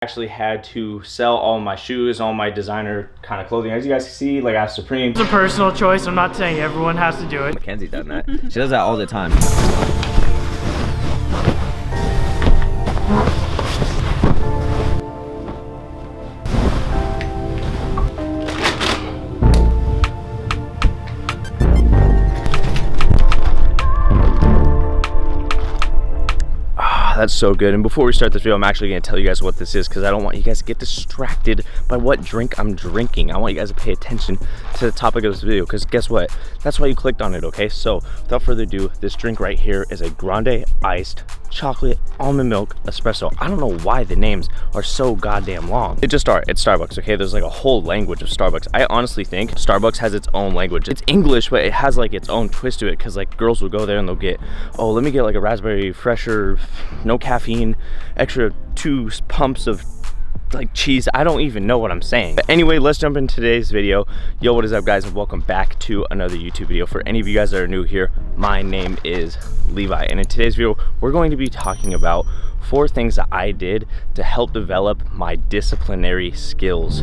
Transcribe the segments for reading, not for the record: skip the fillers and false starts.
Actually had to sell all my shoes, all my designer kind of clothing. As you guys can see, like I have Supreme. It's a personal choice. I'm not saying everyone has to do it. Mackenzie done that. She does that all the time. That's so good. And before we start this video, I'm actually going to tell you guys what this is because I don't want you guys to get distracted by what drink I'm drinking. I want you guys to pay attention to the topic of this video because guess what? That's why you clicked on it, okay? So without further ado, this drink right here is a grande iced chocolate almond milk espresso. I don't know why the names are so goddamn long. It's Starbucks, okay? There's like a whole language of Starbucks. I honestly think Starbucks has its own language. It's English, but it has like its own twist to it because like girls will go there and they'll get, oh, let me get like a raspberry fresher, no caffeine, extra 2 pumps of like cheese. I don't even know what I'm saying. But anyway, let's jump into today's video. Yo, what is up guys, and welcome back to another YouTube video. For any of you guys that are new here, my name is Levi, and in today's video we're going to be talking about 4 things that I did to help develop my disciplinary skills.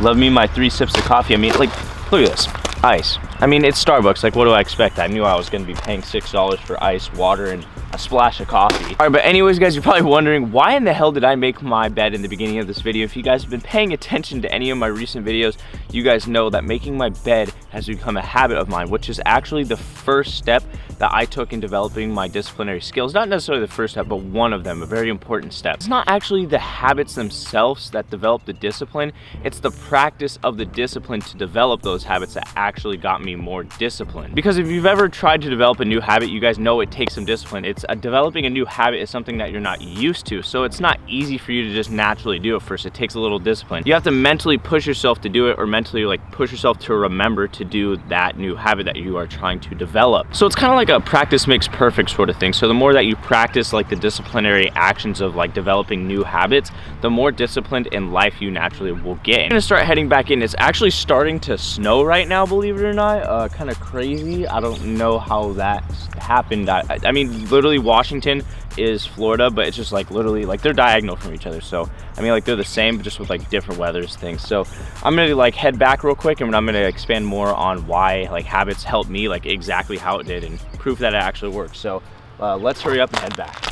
Love me my 3 sips of coffee. I mean, like, look at this, ice. I mean, it's Starbucks, like what do I expect? I knew I was gonna be paying $6 for ice, water, and a splash of coffee. All right, but anyways guys, you're probably wondering why in the hell did I make my bed in the beginning of this video? If you guys have been paying attention to any of my recent videos, you guys know that making my bed has become a habit of mine, which is actually the first step that I took in developing my disciplinary skills. Not necessarily the first step, but one of them, a very important step. It's not actually the habits themselves that develop the discipline, it's the practice of the discipline to develop those habits that actually got me more disciplined. Because if you've ever tried to develop a new habit, you guys know it takes some discipline. Developing a new habit is something that you're not used to, so it's not easy for you to just naturally do it first. It takes a little discipline. You have to mentally push yourself to do it, or mentally like push yourself to remember to do that new habit that you are trying to develop. So it's kind of like a practice makes perfect sort of thing. So the more that you practice like the disciplinary actions of like developing new habits, the more disciplined in life you naturally will get. I'm gonna start heading back in. It's actually starting to snow right now, believe it or not. Kind of crazy. I don't know how that happened. I mean, literally Washington is Florida, but it's just like literally like they're diagonal from each other. So I mean, like they're the same, but just with like different weathers things. So I'm gonna like head back real quick, and I'm gonna expand more on why like habits help me, like exactly how it did, and proof that it actually works. So let's hurry up and head back.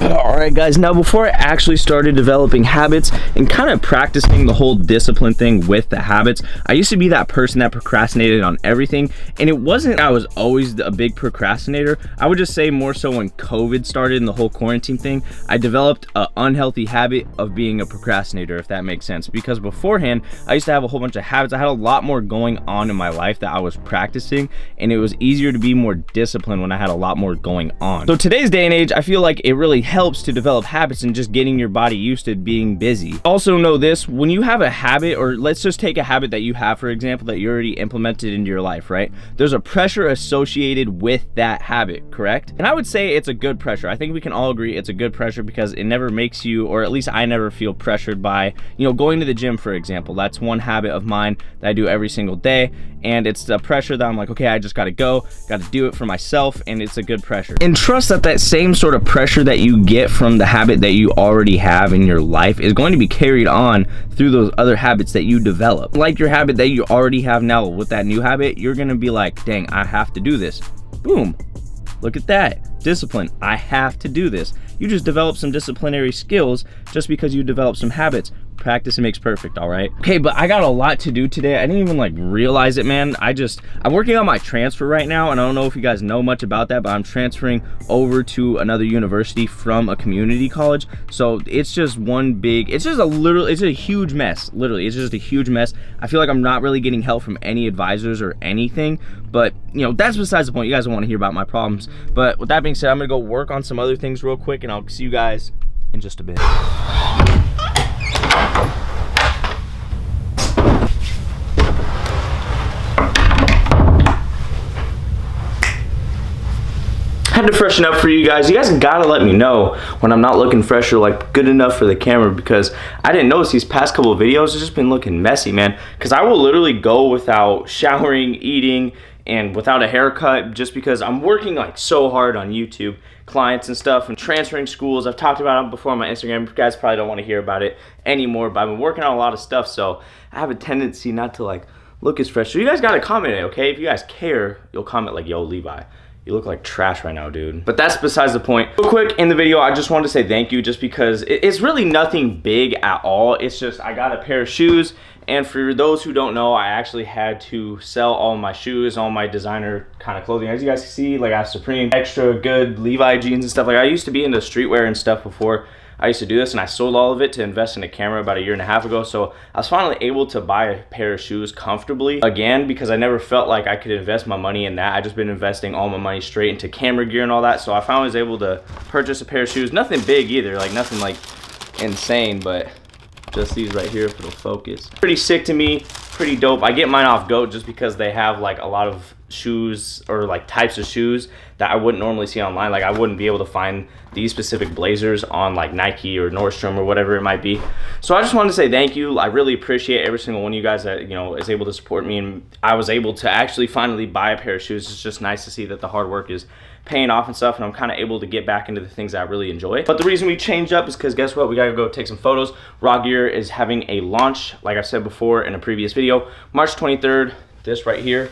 Alright guys, now before I actually started developing habits and kind of practicing the whole discipline thing with the habits, I used to be that person that procrastinated on everything, and it wasn't I was always a big procrastinator. I would just say more so when COVID started and the whole quarantine thing, I developed an unhealthy habit of being a procrastinator, if that makes sense. Because beforehand, I used to have a whole bunch of habits. I had a lot more going on in my life that I was practicing, and it was easier to be more disciplined when I had a lot more going on. So today's day and age, I feel like it really helps to develop habits and just getting your body used to being busy. Also know this, when you have a habit, or let's just take a habit that you have, for example, that you already implemented into your life, right? There's a pressure associated with that habit, correct? And I would say it's a good pressure. I think we can all agree it's a good pressure because it never makes you, or at least I never feel pressured by, you know, going to the gym, for example. That's one habit of mine that I do every single day, and it's the pressure that I'm like, okay, I just gotta go, gotta do it for myself, and it's a good pressure. And trust that that same sort of pressure that you get from the habit that you already have in your life is going to be carried on through those other habits that you develop. Like your habit that you already have now, with that new habit, you're gonna be like, dang, I have to do this. Boom, look at that, discipline. I have to do this. You just develop some disciplinary skills just because you develop some habits. Practice makes perfect, all right? Okay, but I got a lot to do today. I didn't even like realize it, man. I'm working on my transfer right now, and I don't know if you guys know much about that, but I'm transferring over to another university from a community college. So it's just it's a huge mess. Literally, it's just a huge mess. I feel like I'm not really getting help from any advisors or anything, but you know, that's besides the point. You guys don't want to hear about my problems. But with that being said, I'm gonna go work on some other things real quick, and I'll see you guys in just a bit. had to freshen up for you guys. You guys gotta let me know when I'm not looking fresh or like good enough for the camera, because I didn't notice these past couple of videos it's just been looking messy, man. Because I will literally go without showering, eating, and without a haircut, just because I'm working like so hard on YouTube clients and stuff and transferring schools. I've talked about it before on my Instagram. You guys probably don't want to hear about it anymore, but I've been working on a lot of stuff, so I have a tendency not to like look as fresh. So you guys gotta comment it, okay? If you guys care, you'll comment like, yo, Levi, you look like trash right now, dude. But that's besides the point. Real quick in the video, I just wanted to say thank you, just because it's really nothing big at all. It's just I got a pair of shoes, and for those who don't know, I actually had to sell all my shoes, all my designer kind of clothing. As you guys can see, like I have Supreme, extra good Levi jeans and stuff. Like I used to be into streetwear and stuff before I used to do this, and I sold all of it to invest in a camera about 1.5 years ago. So I was finally able to buy a pair of shoes comfortably again, because I never felt like I could invest my money in that. I just been investing all my money straight into camera gear and all that. So I finally was able to purchase a pair of shoes. Nothing big either, like nothing like insane, but just these right here, if it'll focus. Pretty sick to me, pretty dope. I get mine off GOAT just because they have like a lot of shoes or like types of shoes that I wouldn't normally see online. Like I wouldn't be able to find these specific blazers on like Nike or Nordstrom or whatever it might be. So I just wanted to say thank you. I really appreciate every single one of you guys that, you know, is able to support me, and I was able to actually finally buy a pair of shoes. It's just nice to see that the hard work is paying off and stuff, and I'm kind of able to get back into the things that I really enjoy. But the reason we changed up is because guess what? We gotta go take some photos. Raw Gear is having a launch, like I said before in a previous video, March 23rd. This right here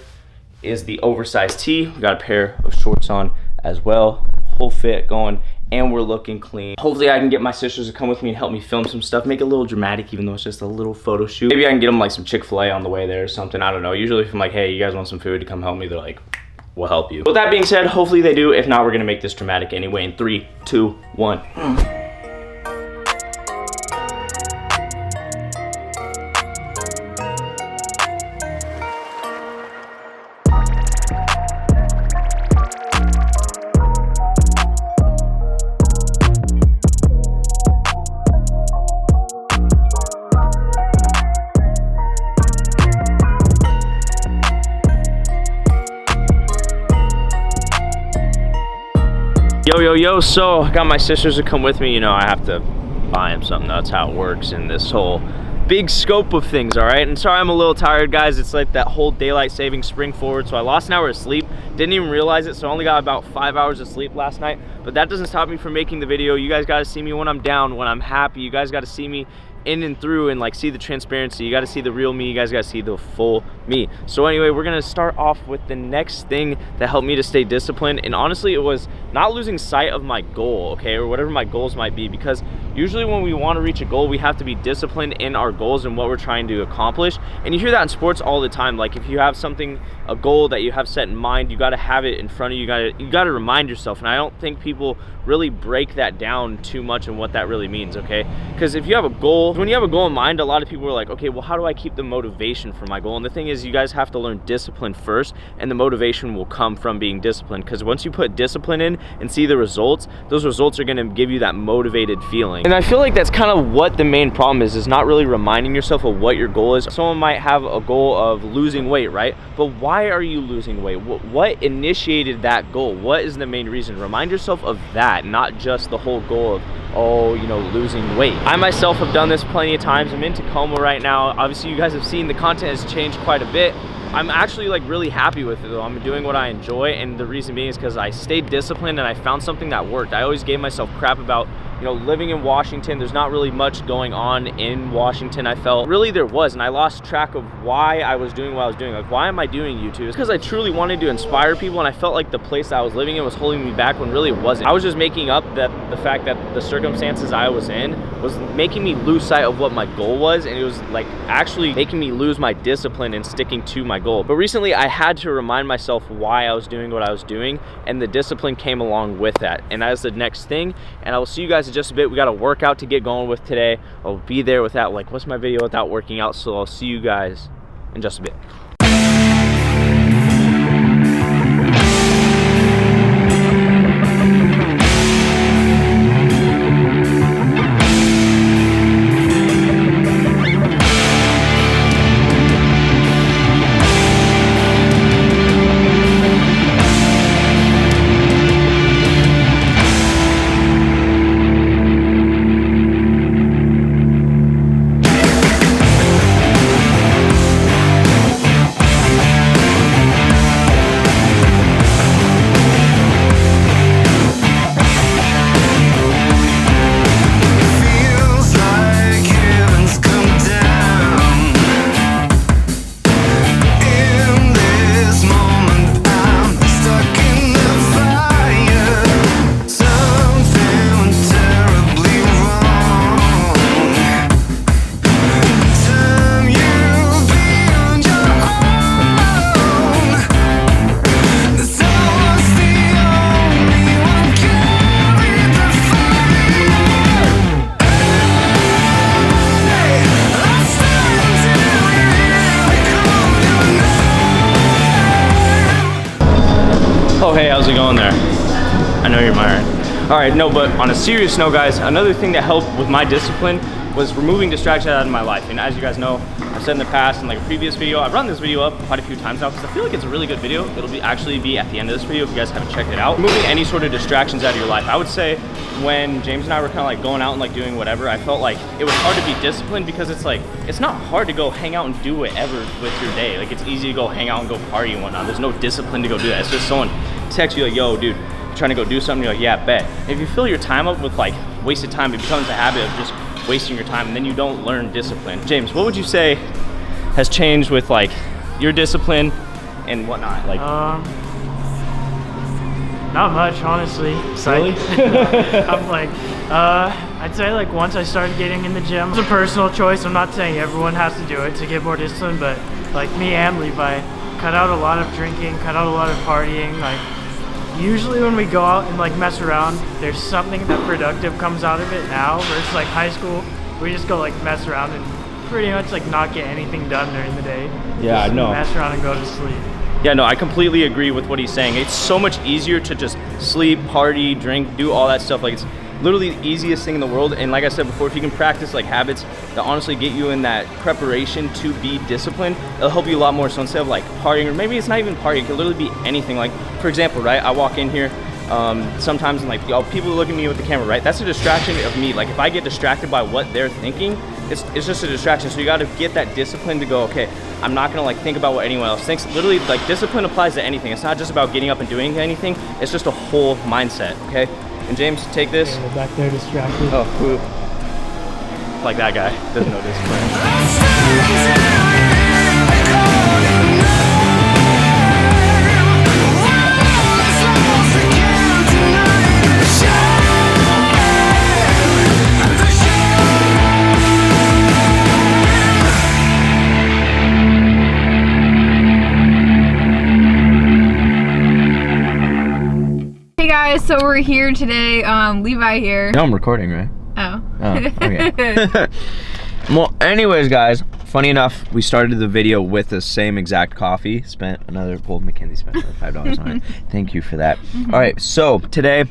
is the oversized tee. We got a pair of shorts on as well, whole fit going, and we're looking clean. Hopefully I can get my sisters to come with me and help me film some stuff, make it a little dramatic, even though it's just a little photo shoot. Maybe I can get them like some Chick-fil-A on the way there or something. I don't know. Usually if I'm like, hey, you guys want some food to come help me, they're like, we'll help you. With that being said, hopefully they do. If not, we're gonna make this dramatic anyway in 3, 2, 1. Yo, so I got my sisters to come with me. You know, I have to buy them something. That's how it works in this whole big scope of things, all right? And sorry I'm a little tired, guys. It's like that whole daylight saving spring forward, so I lost an hour of sleep. Didn't even realize it, so I only got about 5 hours of sleep last night. But that doesn't stop me from making the video. You guys gotta see me when I'm down, when I'm happy. You guys gotta see me in and through and like see the transparency. You got to see the real me. You guys got to see the full me. So anyway, we're gonna start off with the next thing that helped me to stay disciplined, and honestly it was not losing sight of my goal, okay, or whatever my goals might be, because usually when we want to reach a goal, we have to be disciplined in our goals and what we're trying to accomplish. And you hear that in sports all the time. Like if you have something, a goal that you have set in mind, you got to have it in front of you. You got to remind yourself. And I don't think people really break that down too much and what that really means, okay? Because if you have a goal, when you have a goal in mind, a lot of people are like, okay, well, how do I keep the motivation for my goal? And the thing is, you guys have to learn discipline first, and the motivation will come from being disciplined. Because once you put discipline in and see the results, those results are going to give you that motivated feeling. And I feel like that's kind of what the main problem is not really reminding yourself of what your goal is. Someone might have a goal of losing weight, right? But why are you losing weight? What initiated that goal? What is the main reason? Remind yourself of that, not just the whole goal of, oh, you know, losing weight. I myself have done this plenty of times. I'm in Tacoma right now. Obviously you guys have seen the content has changed quite a bit. I'm actually like really happy with it though. I'm doing what I enjoy, and the reason being is because I stayed disciplined and I found something that worked. I always gave myself crap about, you know, living in Washington. There's not really much going on in Washington. I felt really there was, and I lost track of why I was doing what I was doing. Like, why am I doing YouTube? It's because I truly wanted to inspire people, and I felt like the place that I was living in was holding me back when really it wasn't. I was just making up that the fact that the circumstances I was in was making me lose sight of what my goal was, and it was like actually making me lose my discipline and sticking to my goal. But recently I had to remind myself why I was doing what I was doing, and the discipline came along with that. And that is the next thing, and I will see you guys in just a bit. We got a workout to get going with today. I'll be there without, like, what's my video without working out? So I'll see you guys in just a bit. Hey, how's it going there? I know you're Myron. All right, no, but on a serious note, guys, another thing that helped with my discipline was removing distractions out of my life. And as you guys know, I've said in the past in like a previous video, I've run this video up quite a few times now because I feel like it's a really good video. It'll actually be at the end of this video if you guys haven't checked it out. Removing any sort of distractions out of your life. I would say when James and I were kind of like going out and like doing whatever, I felt like it was hard to be disciplined because it's like, it's not hard to go hang out and do whatever with your day. Like it's easy to go hang out and go party and whatnot. There's no discipline to go do that. It's just someone texts you like, yo, dude, trying to go do something, you're like, yeah, bet. If you fill your time up with like wasted time, it becomes a habit of just wasting your time and then you don't learn discipline. James, what would you say has changed with like your discipline and whatnot? Like not much, honestly. Really? I'm like, I'd say like once I started getting in the gym, it's a personal choice. I'm not saying everyone has to do it to get more disciplined, but like me and Levi, cut out a lot of drinking, cut out a lot of partying. Like usually when we go out and like mess around, there's something that productive comes out of it now, versus like high school, we just go like mess around and pretty much like not get anything done during the day. Yeah, just no. mess around and go to sleep. Yeah, no, I completely agree with what he's saying. It's so much easier to just sleep, party, drink, do all that stuff. Like it's literally the easiest thing in the world. And like I said before, if you can practice like habits that honestly get you in that preparation to be disciplined, it'll help you a lot more. So instead of like partying, or maybe it's not even partying, it could literally be anything. Like for example, right, I walk in here sometimes and like people look at me with the camera, right? That's a distraction of me. Like if I get distracted by what they're thinking, it's just a distraction. So you got to get that discipline to go, okay, I'm not gonna like think about what anyone else thinks. Literally, like discipline applies to anything. It's not just about getting up and doing anything. It's just a whole mindset, okay? And James, take this. Yeah, back there distracted. Oh, whoop. Like that guy, doesn't know discipline. Hey guys, so we're here today, Levi here. No, I'm recording, right? Oh. Oh, okay. Well, anyways, guys, funny enough, we started the video with the same exact coffee. Mackenzie spent $5 on it. Thank you for that. All right, so today,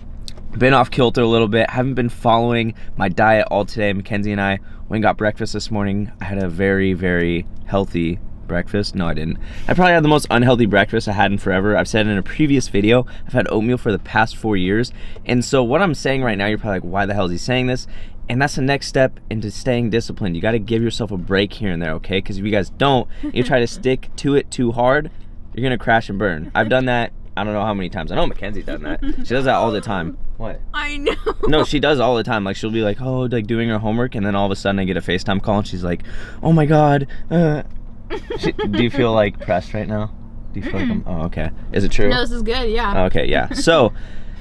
been off kilter a little bit. Haven't been following my diet all today. Mackenzie and I went and got breakfast this morning. I had a very, very healthy breakfast. No, I didn't. I probably had the most unhealthy breakfast I had in forever. I've said in a previous video, I've had oatmeal for the past 4 years. And so what I'm saying right now, you're probably like, why the hell is he saying this? And that's the next step into staying disciplined. You got to give yourself a break here and there, okay? Because if you guys don't, you try to stick to it too hard, you're going to crash and burn. I've done that, I don't know how many times. I know Mackenzie's done that. She does that all the time. What? I know. No, she does all the time. Like she'll be like, oh, like doing her homework, and then all of a sudden I get a FaceTime call and she's like, oh my God, do you feel like pressed right now? Do you feel like oh, okay. Is it true? No, this is good, yeah. Okay, yeah. So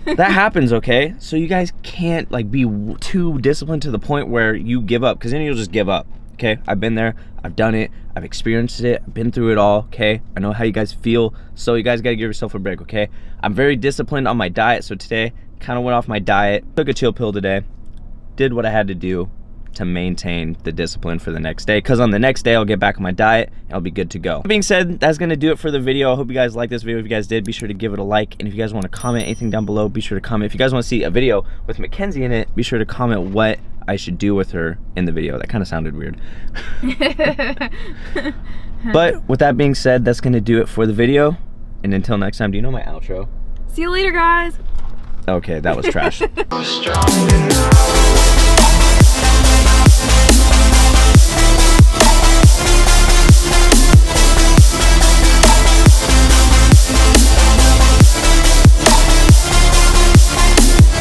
that happens, okay? So you guys can't like be too disciplined to the point where you give up, because then you'll just give up, okay? I've been there, I've done it, I've experienced it, I've been through it all, okay? I know how you guys feel, so you guys gotta give yourself a break, okay? I'm very disciplined on my diet, so today, kind of went off my diet, took a chill pill today, did what I had to do to maintain the discipline for the next day, because on the next day I'll get back on my diet and I'll be good to go. That being said, that's gonna do it for the video. I hope you guys liked this video. If you guys did, be sure to give it a like, and if you guys want to comment anything down below, be sure to comment. If you guys want to see a video with Mackenzie in it, be sure to comment what I should do with her in the video. That kind of sounded weird. But with that being said, that's gonna do it for the video, and until next time, do you know my outro? See you later, guys. Okay, that was trash.